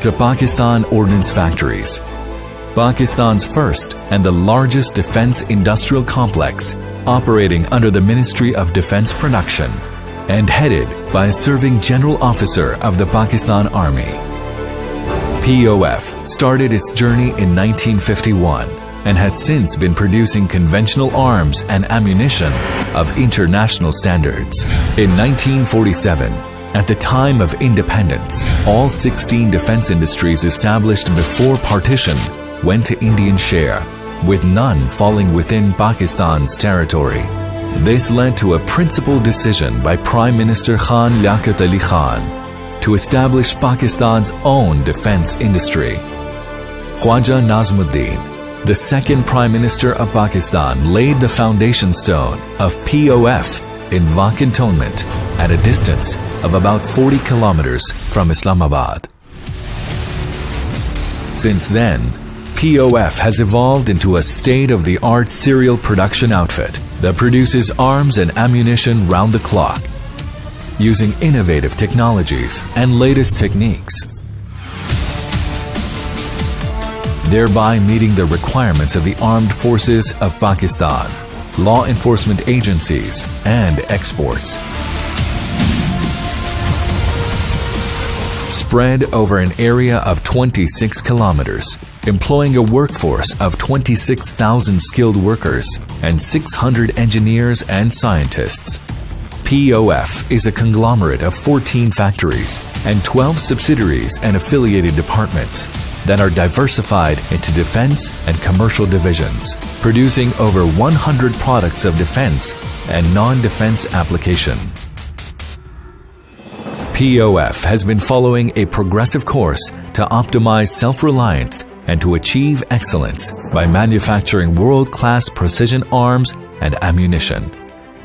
to Pakistan Ordnance factories, Pakistan's first and the largest defense industrial complex operating under the Ministry of Defense Production and headed by a serving General Officer of the Pakistan Army. POF started its journey in 1951 and has since been producing conventional arms and ammunition of international standards. In 1947, at the time of independence, all 16 defense industries established before partition went to Indian share, with none falling within Pakistan's territory. This led to a principled decision by Prime Minister Khan Liaquat Ali Khan to establish Pakistan's own defense industry. Khwaja Nazmuddin, the second Prime Minister of Pakistan, laid the foundation stone of POF in Wah Cantonment at a distance of about 40 kilometers from Islamabad. Since then, POF has evolved into a state-of-the-art serial production outfit that produces arms and ammunition round the clock, using innovative technologies and latest techniques, thereby meeting the requirements of the armed forces of Pakistan, law enforcement agencies, and exports. Spread over an area of 26 kilometers, employing a workforce of 26,000 skilled workers and 600 engineers and scientists, POF is a conglomerate of 14 factories and 12 subsidiaries and affiliated departments that are diversified into defense and commercial divisions, producing over 100 products of defense and non-defense application. POF has been following a progressive course to optimize self-reliance and to achieve excellence by manufacturing world-class precision arms and ammunition,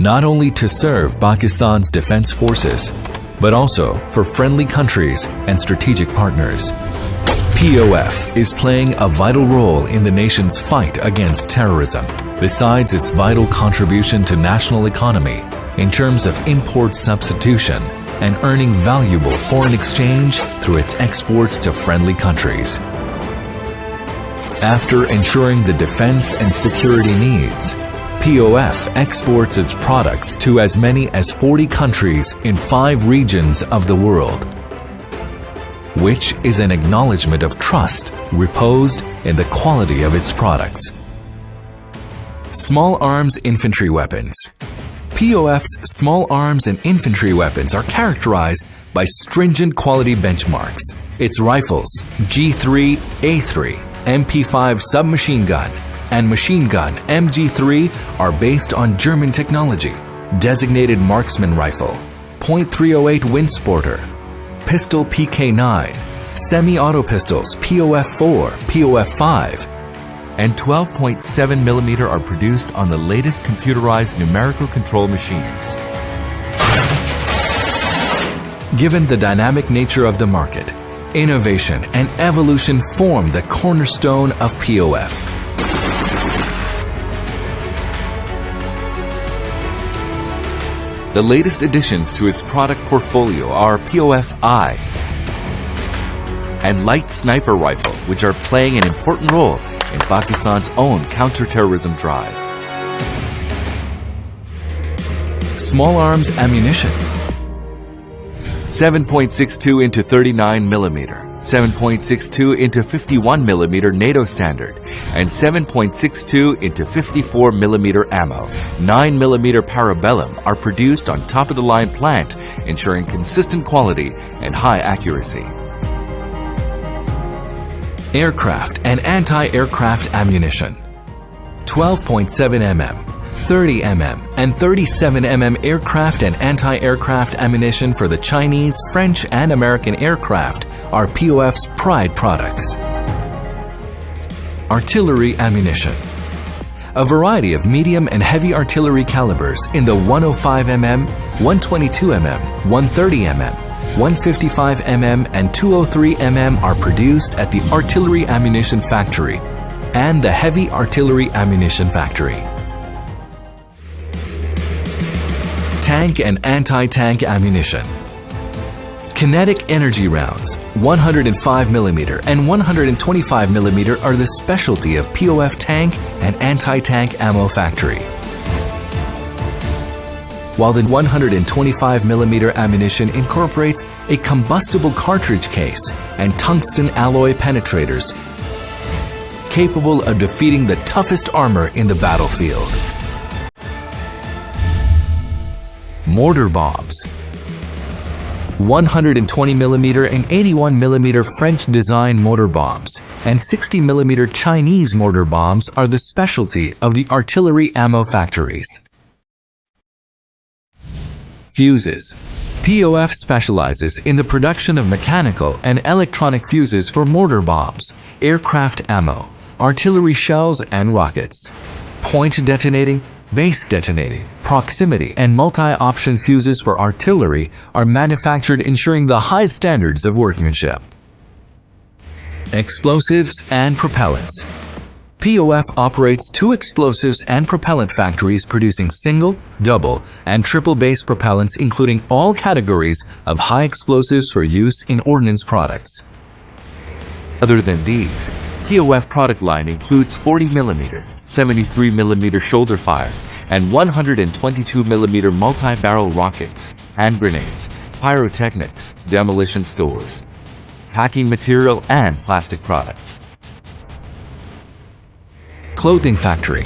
not only to serve Pakistan's defense forces, but also for friendly countries and strategic partners. POF is playing a vital role in the nation's fight against terrorism, besides its vital contribution to national economy in terms of import substitution and earning valuable foreign exchange through its exports to friendly countries. After ensuring the defense and security needs, POF exports its products to as many as 40 countries in 5 regions of the world, which is an acknowledgement of trust reposed in the quality of its products. Small arms infantry weapons. POF's small arms and infantry weapons are characterized by stringent quality benchmarks. Its rifles, G3, A3, MP5 submachine gun, and machine gun MG3 are based on German technology, designated marksman rifle, .308 Windsporter, pistol PK9, semi-auto pistols POF4, POF5, and 12.7mm are produced on the latest computerized numerical control machines. Given the dynamic nature of the market, innovation and evolution form the cornerstone of POF. The latest additions to its product portfolio are POF-I and light sniper rifle, which are playing an important role in Pakistan's own counter-terrorism drive. Small arms ammunition. 7.62 into 39mm, 7.62 into 51mm NATO standard, and 7.62 into 54mm ammo, 9mm parabellum are produced on top-of-the-line plant, ensuring consistent quality and high accuracy. Aircraft and anti-aircraft ammunition. 12.7mm, 30mm, and 37mm aircraft and anti-aircraft ammunition for the Chinese, French, and American aircraft are POF's pride products. Artillery ammunition. A variety of medium and heavy artillery calibers in the 105mm, 122mm, 130mm, 155mm, and 203mm are produced at the Artillery Ammunition Factory and the Heavy Artillery Ammunition Factory. Tank and anti-tank ammunition. Kinetic energy rounds, 105mm and 125mm are the specialty of POF tank and anti-tank ammo factory. While the 125mm ammunition incorporates a combustible cartridge case and tungsten alloy penetrators capable of defeating the toughest armor in the battlefield. Mortar bombs. 120mm and 81mm French design mortar bombs and 60mm Chinese mortar bombs are the specialty of the artillery ammo factories. Fuses. POF specializes in the production of mechanical and electronic fuses for mortar bombs, aircraft ammo, artillery shells and rockets. Point detonating, base detonating, proximity, and multi-option fuses for artillery are manufactured ensuring the high standards of workmanship. Explosives and propellants. POF operates 2 explosives and propellant factories producing single, double, and triple base propellants including all categories of high explosives for use in ordnance products. Other than these, POF product line includes 40mm, 73mm shoulder fire, and 122mm multi-barrel rockets, hand grenades, pyrotechnics, demolition stores, packing material, and plastic products. Clothing factory.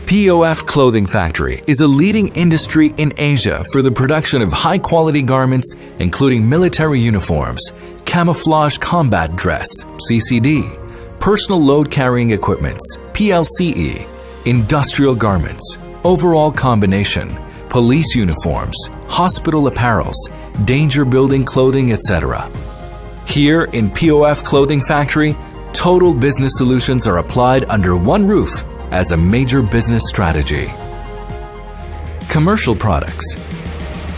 POF Clothing Factory is a leading industry in Asia for the production of high-quality garments including military uniforms, camouflage combat dress, CCD, personal load-carrying equipments, PLCE, industrial garments, overall combination, police uniforms, hospital apparels, danger-building clothing, etc. Here in POF Clothing Factory, total business solutions are applied under one roof as a major business strategy. Commercial products.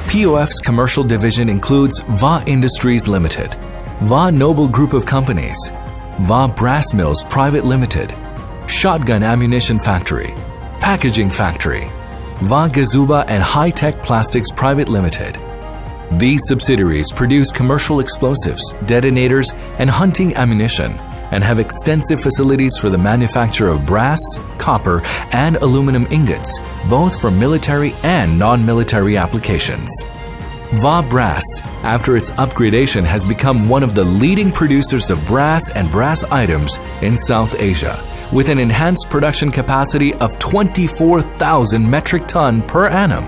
POF's commercial division includes VA Industries Limited, VA Noble Group of Companies, VA Brass Mills Private Limited, Shotgun Ammunition Factory, Packaging Factory, VA Gazuba and High Tech Plastics Private Limited. These subsidiaries produce commercial explosives, detonators, and hunting ammunition, and have extensive facilities for the manufacture of brass, copper, and aluminum ingots, both for military and non-military applications. VA Brass, after its upgradation, has become one of the leading producers of brass and brass items in South Asia, with an enhanced production capacity of 24,000 metric ton per annum.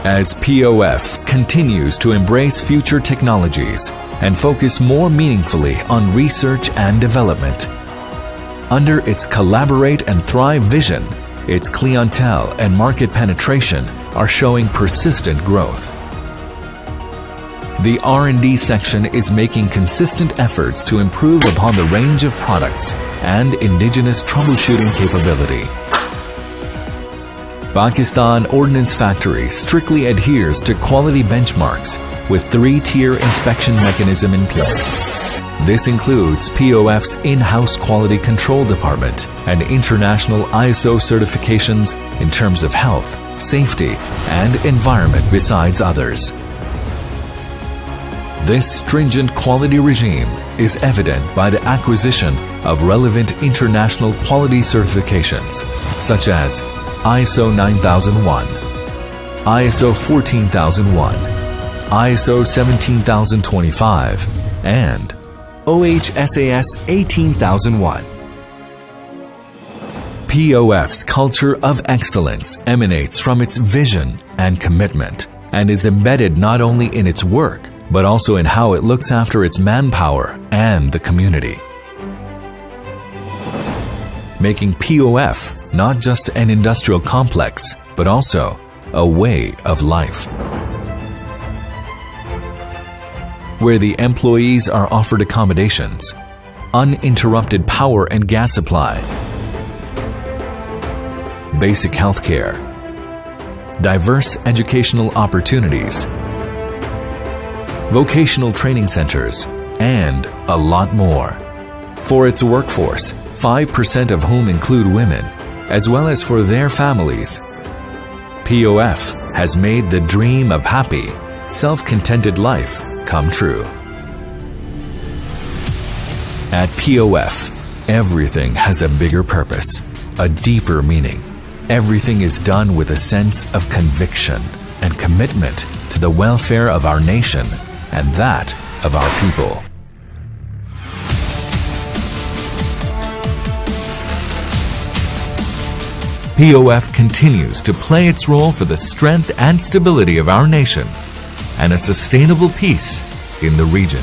As POF continues to embrace future technologies and focus more meaningfully on research and development, under its Collaborate and Thrive vision, its clientele and market penetration are showing persistent growth. The R&D section is making consistent efforts to improve upon the range of products and indigenous troubleshooting capability. Pakistan Ordnance Factory strictly adheres to quality benchmarks with 3-tier inspection mechanism in place. This includes POF's in-house quality control department and international ISO certifications in terms of health, safety, and environment besides others. This stringent quality regime is evident by the acquisition of relevant international quality certifications such as ISO 9001, ISO 14001, ISO 17025, and OHSAS 18001. POF's culture of excellence emanates from its vision and commitment and is embedded not only in its work but also in how it looks after its manpower and the community, making POF not just an industrial complex, but also a way of life, where the employees are offered accommodations, uninterrupted power and gas supply, basic health care, diverse educational opportunities, vocational training centers, and a lot more. For its workforce, 5% of whom include women, as well as for their families, POF has made the dream of happy, self-contented life come true. At POF, everything has a bigger purpose, a deeper meaning. Everything is done with a sense of conviction and commitment to the welfare of our nation and that of our people. POF continues to play its role for the strength and stability of our nation and a sustainable peace in the region.